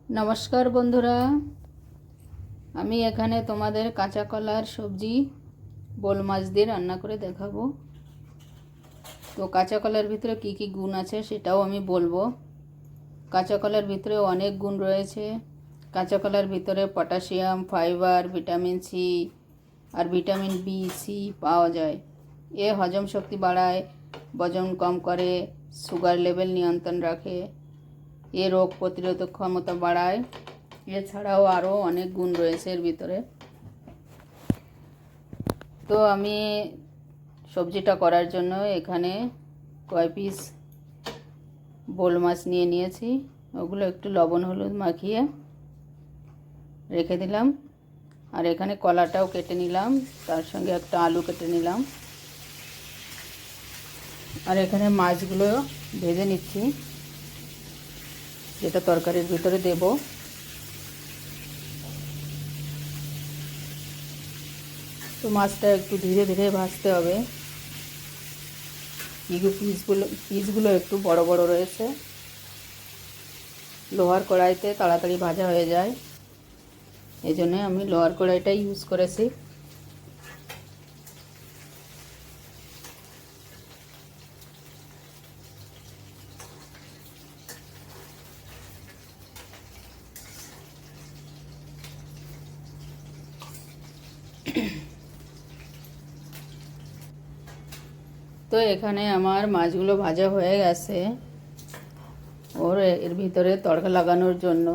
नमस्कार बंधुरा আমি এখানে তোমাদের কাঁচা কলার সবজি বোল মাছ দিয়ে রান্না করে দেখাবো। তো কাঁচা কলার ভিতরে কি কি গুণ আছে সেটাও আমি বলবো। কাঁচা কলার ভিতরে অনেক গুণ রয়েছে। কাঁচা কলার ভিতরে পটাশিয়াম, ফাইবার, ভিটামিন সি আর ভিটামিন বি সি পাওয়া যায়। এ হজম শক্তি বাড়ায়, वजन कम করে, সুগার লেভেল নিয়ন্ত্রণ রাখে, এ রোগ প্রতিরোধক ক্ষমতা বাড়ায়। এছাড়াও আরও অনেক গুণ রয়েছে এর ভিতরে। তো আমি সবজিটা করার জন্য এখানে কয় পিস বোল মাছ নিয়ে নিয়েছি। ওগুলো একটু লবণ হলুদ মাখিয়ে রেখে দিলাম। আর এখানে কলাটাও কেটে নিলাম, তার সঙ্গে একটা আলু কেটে নিলাম। আর এখানে মাছগুলো ভেজে নিচ্ছি, যেটা তরকারির ভিতরে দেব। তো মাছটা একটু ধীরে ধীরে ভাজতে হবে। পিসগুলো একটু বড় বড় রয়েছে। লোহার কড়াইতে তাড়াতাড়ি ভাজা হয়ে যায়, এই জন্যে আমি লোহার কড়াইটাই ইউজ করেছি। তো এখানে আমার মাছগুলো ভাজা হয়ে গেছে। এর ভিতরে তড়কা লাগানোর জন্য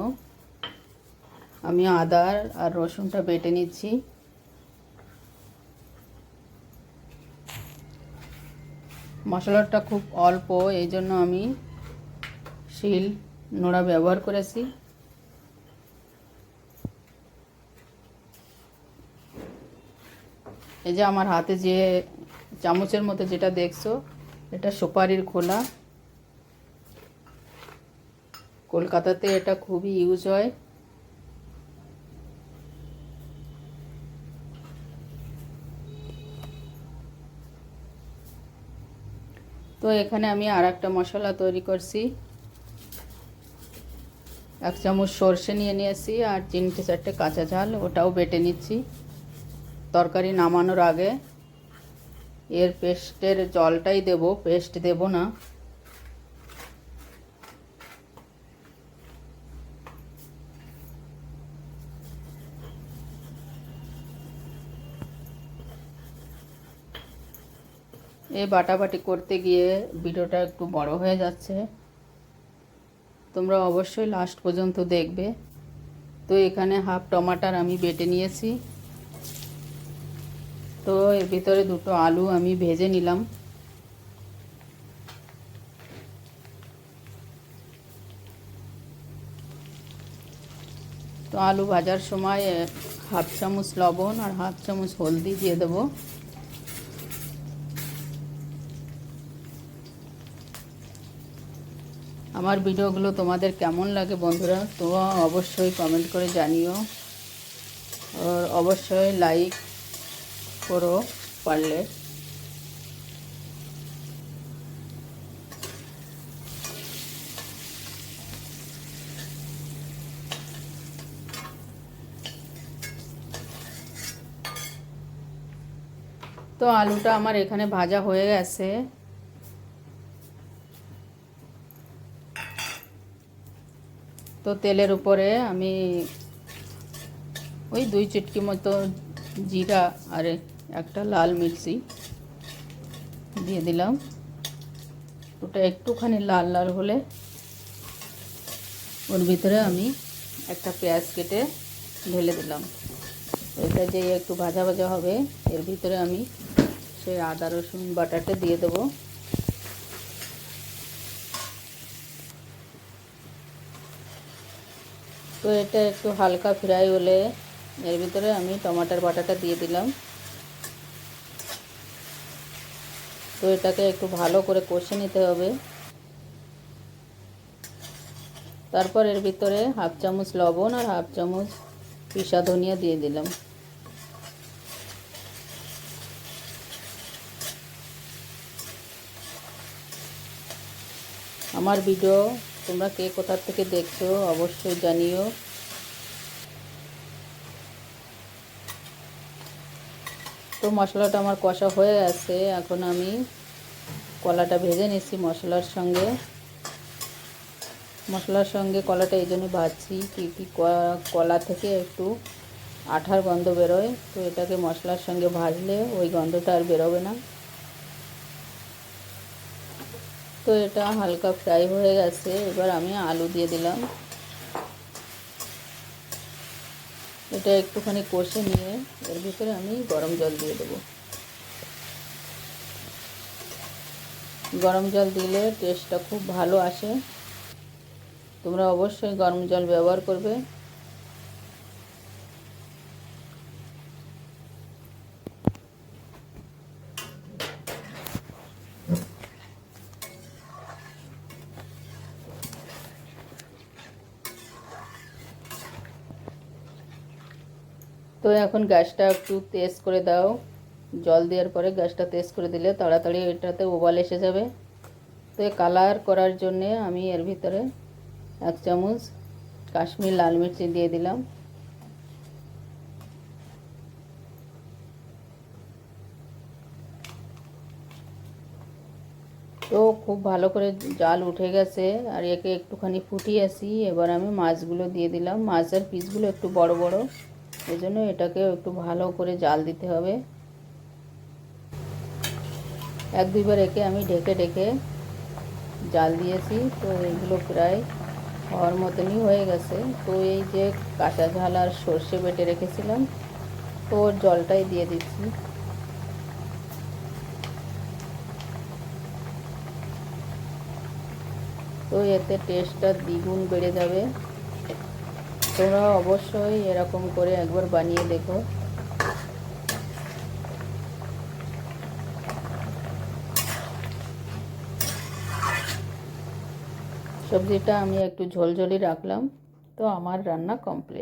আমি আদা আর রসুনটা বেটে নিচ্ছি। মশলাটা খুব অল্প, এই জন্য আমি শিল নোড়া ব্যবহার করেছি। এই যে আমার হাতে যে চামচের মতো যেটা দেখছো, এটা সুপারির খোলা। কলকাতাতে এটা খুবই ইউজ হয়। তো এখানে আমি আর একটা মশলা তৈরি করছি। 1 চামচ সর্ষে নিয়ে নিয়েছি আর 3-4টে কাঁচা ঝাল, ওটাও বেটে নিচ্ছি। তরকারি নামানোর আগে এর পেস্টের জলটাই দেব, পেস্ট দেব না। এই বাটাবাটি করতে গিয়ে ভিডিওটা একটু বড় হয়ে যাচ্ছে, তোমরা অবশ্যই লাস্ট পর্যন্ত দেখবে। তো এখানে হাফ টমাটার আমি বেটে নিয়েছি। তো এর ভিতরে 2টো আলু আমি ভেজে নিলাম। তো আলু ভাজার সময় হাফ চামচ লবণ আর হাফ চামচ হলদি দিয়ে দেব। আমার ভিডিওগুলো তোমাদের কেমন লাগে বন্ধুরা, তো অবশ্যই কমেন্ট করে জানিও। আর অবশ্যই লাইক করো পারলে। তো আলুটা আমার এখানে ভাজা হয়ে গেছে। তো তেলের উপরে আমি ওই 2 চিটকি মতো জিরা আর একটা লাল মির্চি দিয়ে দিলাম। ওটা একটুখানি লাল লাল হলে ওর ভিতরে আমি একটা পেঁয়াজ কেটে ঢেলে দিলাম। এটা যে একটু ভাজা ভাজা হবে, এর ভিতরে আমি সেই আদা রসুন বাটাটা দিয়ে দেবো। তো এটা একটু হালকা ফ্রাই হলে এর ভিতরে আমি টমাটার বাটাটা দিয়ে দিলাম। তো এটাকে একটু ভালো করে কষে নিতে হবে। তারপর এর ভিতরে হাফ চামচ লবণ আর হাফ চামচ পিসা ধনিয়া দিয়ে দিলাম। আমার ভিডিও তোমরা কে কোথা থেকে দেখছো অবশ্যই জানিও। তো মশলাটা আমার কষা হয়ে গেছে, এখন আমি কলাটা ভেজে নিচ্ছি মশলার সঙ্গে কলাটা এই জন্য ভাজছি কি কলা থেকে একটু আঠার গন্ধ বেরোয়, তো এটাকে মশলার সঙ্গে ভাজলে ওই গন্ধটা আর বেরোবে না। তো এটা হালকা ফ্রাই হয়ে গেছে, এবার আমি আলু দিয়ে দিলাম। এটা একটুখানি কষে নিয়ে এর ভিতরে আমি গরম জল দিয়ে দেবো। গরম জল দিলে টেস্টটা খুব ভালো আসে, তোমরা অবশ্যই গরম জল ব্যবহার করবে। তো এখন গ্যাসটা একটু তেজ করে দাও, জল দেওয়ার পরে গ্যাসটা তেজ করে দিলে তাড়াতাড়ি এটাতে উবাল এসে যাবে। তো কালার করার জন্যে আমি এর ভিতরে 1 চামচ কাশ্মীর লাল মির্চি দিয়ে দিলাম। তো খুব ভালো করে জাল উঠে গেছে, আর একে একটুখানি ফুটিয়ে আসি। এবার আমি মাছগুলো দিয়ে দিলাম। মাছের পিসগুলো একটু বড় বড়, এই জন্য এটাকে একটু ভালো করে জাল দিতে হবে। 1-2 বার একে আমি ঢেকে ঢেকে জাল দিয়েছি। তো এগুলো প্রায় হওয়ার মতনই হয়ে গেছে। তো এই যে কাঁচা ঝাল আর সর্ষে বেটে রেখেছিলাম, তো ওর জলটাই দিয়ে দিচ্ছি। তো এতে টেস্টটা দ্বিগুণ বেড়ে যাবে। তোমরা অবশ্যই এরকম করে একবার বানিয়ে দেখো। সবজিটা আমি একটু ঝোলঝোলি রাখলাম। তো আমার রান্না কমপ্লিট।